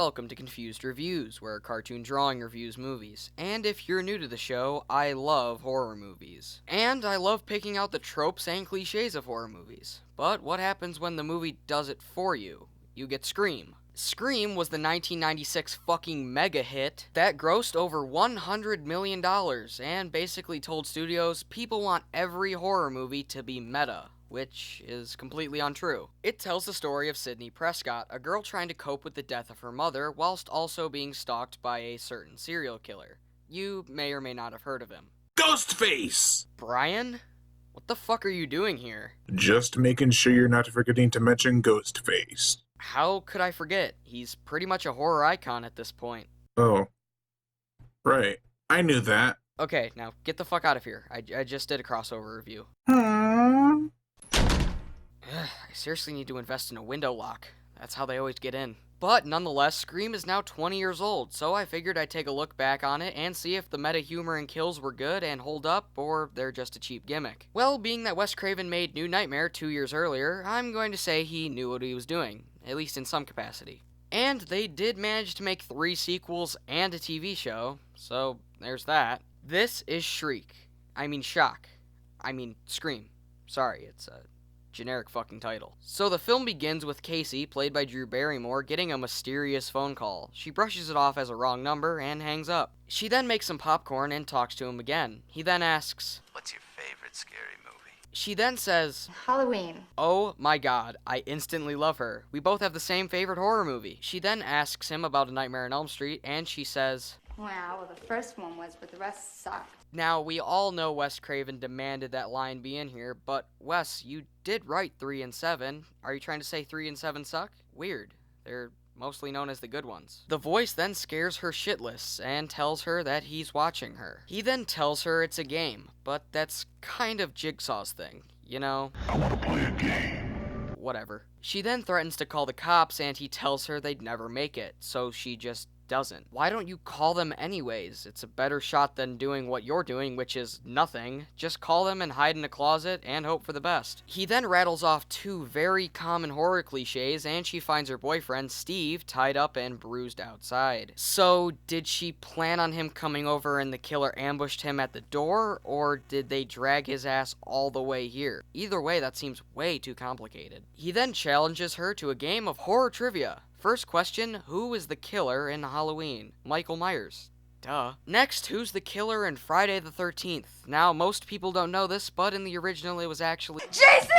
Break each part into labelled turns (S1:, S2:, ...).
S1: welcome to Confused Reviews, where Cartoon Drawing reviews movies. And if you're new to the show, I love horror movies. And I love picking out the tropes and cliches of horror movies. But what happens when the movie does it for you? You get Scream. Scream was the 1996 fucking mega hit that grossed over $100 million and basically told studios people want every horror movie to be meta, which is completely untrue. It tells the story of Sidney Prescott, a girl trying to cope with the death of her mother whilst also being stalked by a certain serial killer. You may or may not have heard of him.
S2: Ghostface!
S1: Brian? What the fuck are you doing here?
S2: Just making sure you're not forgetting to mention Ghostface.
S1: How could I forget? He's pretty much a horror icon at this point.
S2: Oh. Right. I knew that.
S1: Okay, now get the fuck out of here. I just did a crossover review.
S2: Hmm.
S1: I seriously need to invest in a window lock. That's how they always get in. But nonetheless, Scream is now 20 years old, so I figured I'd take a look back on it and see if the meta humor and kills were good and hold up, or they're just a cheap gimmick. Well, being that Wes Craven made New Nightmare 2 years earlier, I'm going to say he knew what he was doing, at least in some capacity. And they did manage to make 3 sequels and a TV show, so there's that. This is Shriek. I mean Shock. I mean Scream. Sorry, it's a generic fucking title. So the film begins with Casey, played by Drew Barrymore, getting a mysterious phone call. She brushes it off as a wrong number and hangs up. She then makes some popcorn and talks to him again. He then asks,
S3: "What's your favorite scary movie?"
S1: She then says,
S4: Halloween.
S1: "Oh my god, I instantly love her. We both have the same favorite horror movie." She then asks him about A Nightmare on Elm Street, and she says,
S4: Well, the first one was, but the rest sucked.
S1: Now, we all know Wes Craven demanded that line be in here, but Wes, you did write 3 and 7. Are you trying to say 3 and 7 suck? Weird. They're mostly known as the good ones. The voice then scares her shitless and tells her that he's watching her. He then tells her it's a game, but that's kind of Jigsaw's thing, you know?
S2: I want to play a game.
S1: Whatever. She then threatens to call the cops and he tells her they'd never make it, so she just doesn't. Why don't you call them anyways? It's a better shot than doing what you're doing, which is nothing. Just call them and hide in a closet and hope for the best. He then rattles off 2 very common horror cliches, and she finds her boyfriend, Steve, tied up and bruised outside. So, did she plan on him coming over and the killer ambushed him at the door, or did they drag his ass all the way here? Either way, that seems way too complicated. He then challenges her to a game of horror trivia. First question, who is the killer in Halloween? Michael Myers. Duh. Next, who's the killer in Friday the 13th? Now, most people don't know this, but in the original it was actually
S4: Jason!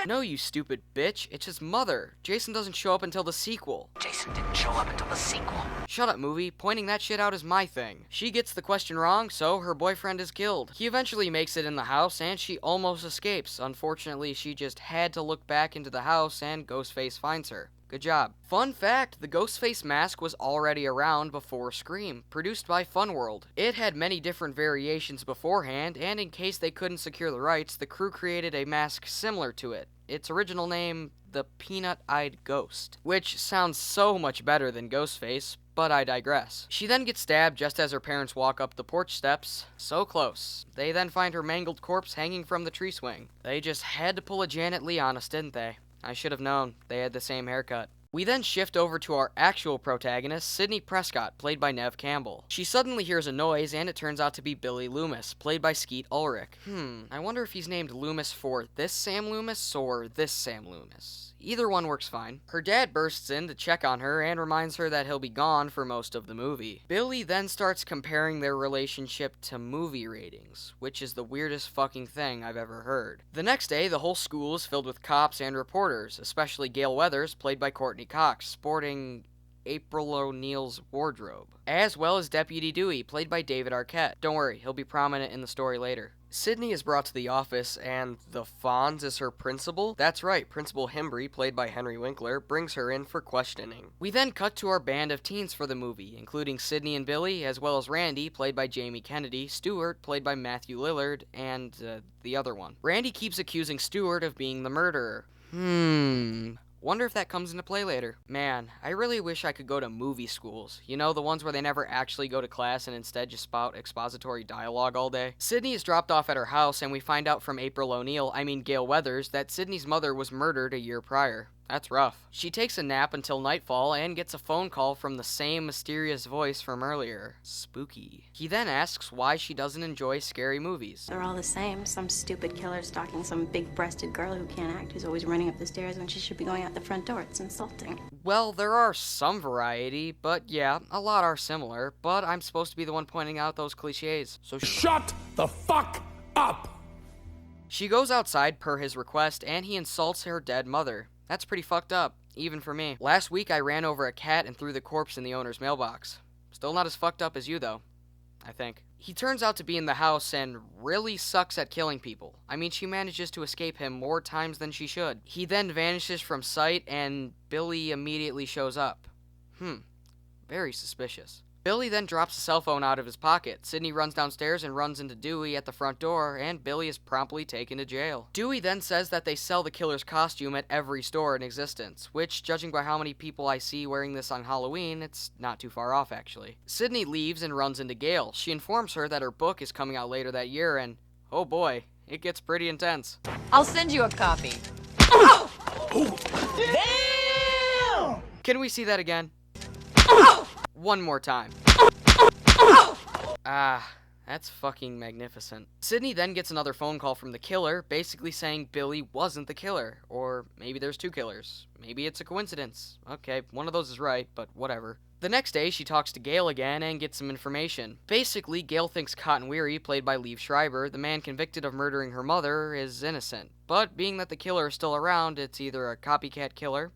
S1: No, you stupid bitch. It's his mother. Jason doesn't show up until the sequel.
S3: Jason didn't show up until the sequel.
S1: Shut up, movie. Pointing that shit out is my thing. She gets the question wrong, so her boyfriend is killed. He eventually makes it in the house, and she almost escapes. Unfortunately, she just had to look back into the house, and Ghostface finds her. Good job. Fun fact, the Ghostface mask was already around before Scream, produced by Funworld. It had many different variations beforehand, and in case they couldn't secure the rights, the crew created a mask similar to it. Its original name, the Peanut-Eyed Ghost, which sounds so much better than Ghostface, but I digress. She then gets stabbed just as her parents walk up the porch steps. So close. They then find her mangled corpse hanging from the tree swing. They just had to pull a Janet Leigh on us, didn't they? I should have known. They had the same haircut. We then shift over to our actual protagonist, Sidney Prescott, played by Neve Campbell. She suddenly hears a noise, and it turns out to be Billy Loomis, played by Skeet Ulrich. I wonder if he's named Loomis for this Sam Loomis or this Sam Loomis. Either one works fine. Her dad bursts in to check on her and reminds her that he'll be gone for most of the movie. Billy then starts comparing their relationship to movie ratings, which is the weirdest fucking thing I've ever heard. The next day, the whole school is filled with cops and reporters, especially Gale Weathers, played by Courteney Cox, sporting April O'Neil's wardrobe, as well as Deputy Dewey, played by David Arquette. Don't worry, he'll be prominent in the story later. Sydney is brought to the office, and the Fonz is her principal. That's right, Principal Hembry, played by Henry Winkler, brings her in for questioning. We then cut to our band of teens for the movie, including Sydney and Billy, as well as Randy, played by Jamie Kennedy, Stewart, played by Matthew Lillard, and the other one. Randy keeps accusing Stewart of being the murderer. Wonder if that comes into play later. Man, I really wish I could go to movie schools. You know, the ones where they never actually go to class and instead just spout expository dialogue all day. Sydney is dropped off at her house, and we find out from April O'Neil, Gale Weathers, that Sydney's mother was murdered a year prior. That's rough. She takes a nap until nightfall and gets a phone call from the same mysterious voice from earlier. Spooky. He then asks why she doesn't enjoy scary movies.
S5: They're all the same. Some stupid killer stalking some big-breasted girl who can't act, who's always running up the stairs when she should be going out the front door. It's insulting.
S1: Well, there are some variety, but yeah, a lot are similar, but I'm supposed to be the one pointing out those cliches. So
S6: shut the fuck up!
S1: She goes outside per his request, and he insults her dead mother. That's pretty fucked up, even for me. Last week I ran over a cat and threw the corpse in the owner's mailbox. Still not as fucked up as you, though. I think. He turns out to be in the house and really sucks at killing people. I mean, she manages to escape him more times than she should. He then vanishes from sight, and Billy immediately shows up. Very suspicious. Billy then drops a cell phone out of his pocket. Sidney runs downstairs and runs into Dewey at the front door, and Billy is promptly taken to jail. Dewey then says that they sell the killer's costume at every store in existence, which, judging by how many people I see wearing this on Halloween, it's not too far off, actually. Sidney leaves and runs into Gail. She informs her that her book is coming out later that year, and oh boy, it gets pretty intense.
S7: I'll send you a copy.
S1: Damn! Can we see that again? One more time. That's fucking magnificent. Sidney then gets another phone call from the killer, basically saying Billy wasn't the killer. Or maybe there's two killers. Maybe it's a coincidence. Okay, one of those is right, but whatever. The next day, she talks to Gail again and gets some information. Basically, Gail thinks Cotton Weary, played by Liev Schreiber, the man convicted of murdering her mother, is innocent. But being that the killer is still around, it's either a copycat killer,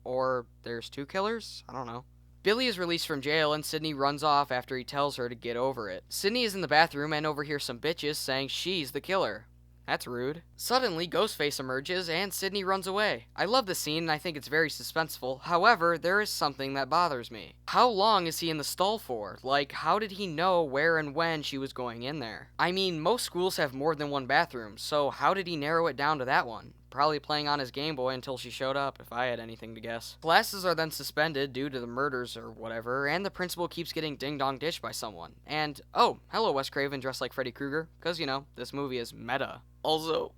S1: or there's two killers? I don't know. Billy is released from jail, and Sidney runs off after he tells her to get over it. Sidney is in the bathroom and overhears some bitches saying she's the killer. That's rude. Suddenly, Ghostface emerges, and Sidney runs away. I love the scene, and I think it's very suspenseful. However, there is something that bothers me. How long is he in the stall for? Like, how did he know where and when she was going in there? I mean, most schools have more than one bathroom, so how did he narrow it down to that one? Probably playing on his Game Boy until she showed up, if I had anything to guess. Classes are then suspended due to the murders or whatever, and the principal keeps getting ding-dong-ditched by someone. And, oh, hello Wes Craven dressed like Freddy Krueger, because, you know, this movie is meta. Also,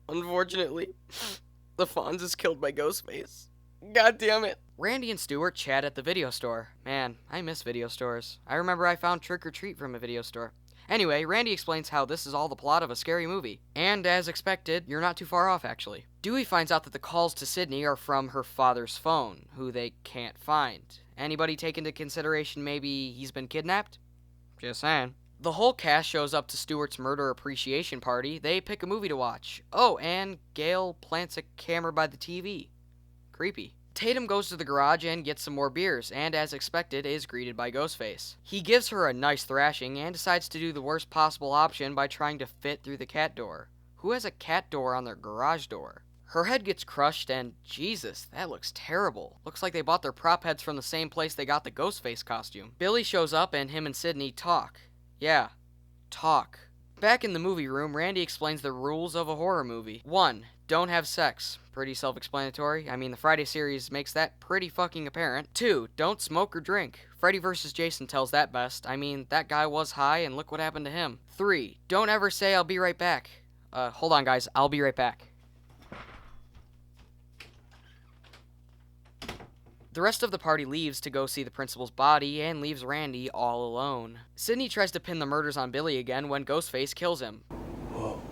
S1: unfortunately, the Fonz is killed by Ghostface. God damn it. Randy and Stuart chat at the video store. Man, I miss video stores. I remember I found Trick or Treat from a video store. Anyway, Randy explains how this is all the plot of a scary movie. And as expected, you're not too far off, actually. Dewey finds out that the calls to Sidney are from her father's phone, who they can't find. Anybody take into consideration maybe he's been kidnapped? Just saying. The whole cast shows up to Stuart's murder appreciation party. They pick a movie to watch. Oh, and Gail plants a camera by the TV. Creepy. Tatum goes to the garage and gets some more beers, and as expected, is greeted by Ghostface. He gives her a nice thrashing and decides to do the worst possible option by trying to fit through the cat door. Who has a cat door on their garage door? Her head gets crushed, and Jesus, that looks terrible. Looks like they bought their prop heads from the same place they got the Ghostface costume. Billy shows up, and him and Sidney talk. Yeah, talk. Back in the movie room, Randy explains the rules of a horror movie. 1. Don't have sex. Pretty self-explanatory. I mean, the Friday series makes that pretty fucking apparent. 2. Don't smoke or drink. Freddy vs. Jason tells that best. I mean, that guy was high, and look what happened to him. 3. Don't ever say, I'll be right back. Hold on, guys. I'll be right back. The rest of the party leaves to go see the principal's body and leaves Randy all alone. Sidney tries to pin the murders on Billy again when Ghostface kills him.
S6: Whoa.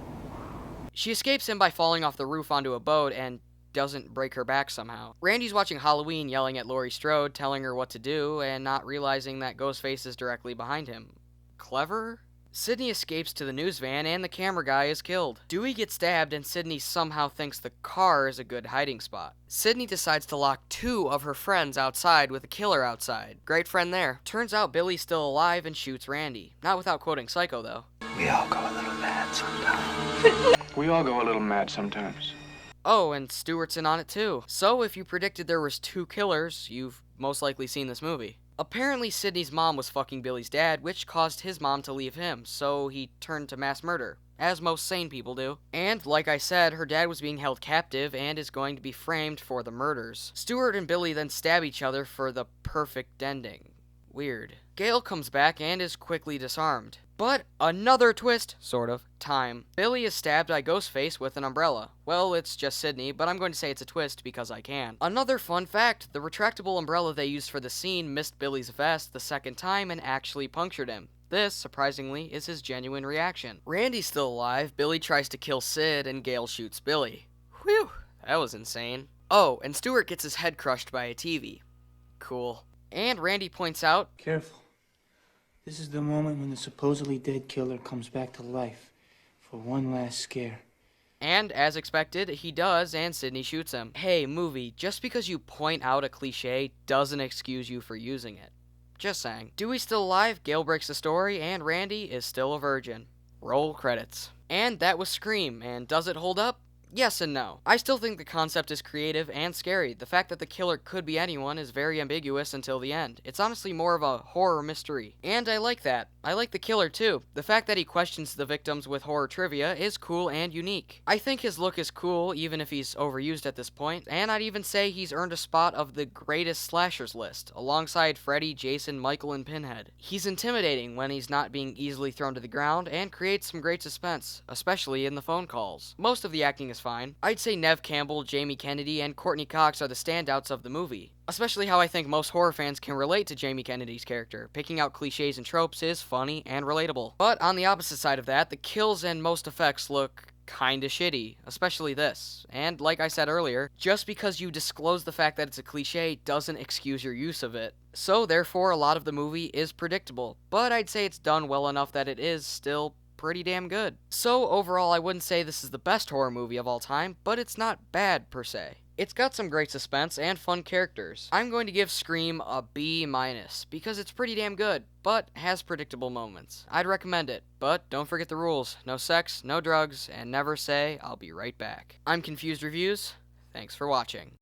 S1: She escapes him by falling off the roof onto a boat and doesn't break her back somehow. Randy's watching Halloween yelling at Laurie Strode, telling her what to do, and not realizing that Ghostface is directly behind him. Clever? Sidney escapes to the news van, and the camera guy is killed. Dewey gets stabbed, and Sidney somehow thinks the car is a good hiding spot. Sidney decides to lock 2 of her friends outside with a killer outside. Great friend there. Turns out Billy's still alive and shoots Randy. Not without quoting Psycho, though.
S3: We all go a little mad sometimes.
S6: We all go a little mad sometimes.
S1: Oh, and Stewart's in on it too. So if you predicted there was 2 killers, you've most likely seen this movie. Apparently, Sidney's mom was fucking Billy's dad, which caused his mom to leave him, so he turned to mass murder, as most sane people do. And, like I said, her dad was being held captive and is going to be framed for the murders. Stewart and Billy then stab each other for the perfect ending. Weird. Gale comes back and is quickly disarmed. But another twist, sort of, time. Billy is stabbed by Ghostface with an umbrella. Well, it's just Sidney, but I'm going to say it's a twist because I can. Another fun fact, the retractable umbrella they used for the scene missed Billy's vest the second time and actually punctured him. This, surprisingly, is his genuine reaction. Randy's still alive, Billy tries to kill Sid, and Gale shoots Billy. Whew, that was insane. Oh, and Stuart gets his head crushed by a TV. Cool. And Randy points out,
S7: Careful. This is the moment when the supposedly dead killer comes back to life for one last scare.
S1: and as expected, he does, and Sidney shoots him. Hey, movie, just because you point out a cliche doesn't excuse you for using it. Just saying. Dewey's still alive, Gale breaks the story, and Randy is still a virgin. Roll credits. And that was Scream, and does it hold up? Yes and no. I still think the concept is creative and scary. The fact that the killer could be anyone is very ambiguous until the end. It's honestly more of a horror mystery. And I like that. I like the killer too. The fact that he questions the victims with horror trivia is cool and unique. I think his look is cool, even if he's overused at this point, and I'd even say he's earned a spot of the greatest slashers list, alongside Freddy, Jason, Michael, and Pinhead. He's intimidating when he's not being easily thrown to the ground, and creates some great suspense, especially in the phone calls. Most of the acting is fine. I'd say Neve Campbell, Jamie Kennedy, and Courteney Cox are the standouts of the movie. Especially how I think most horror fans can relate to Jamie Kennedy's character. Picking out cliches and tropes is funny and relatable. But on the opposite side of that, the kills and most effects look kinda shitty, especially this. And like I said earlier, just because you disclose the fact that it's a cliche doesn't excuse your use of it. So therefore, a lot of the movie is predictable, but I'd say it's done well enough that it is still pretty damn good. So overall, I wouldn't say this is the best horror movie of all time, but it's not bad per se. It's got some great suspense and fun characters. I'm going to give Scream a B-, because it's pretty damn good, but has predictable moments. I'd recommend it, but don't forget the rules. No sex, no drugs, and never say, "I'll be right back." I'm Confused Reviews. Thanks for watching.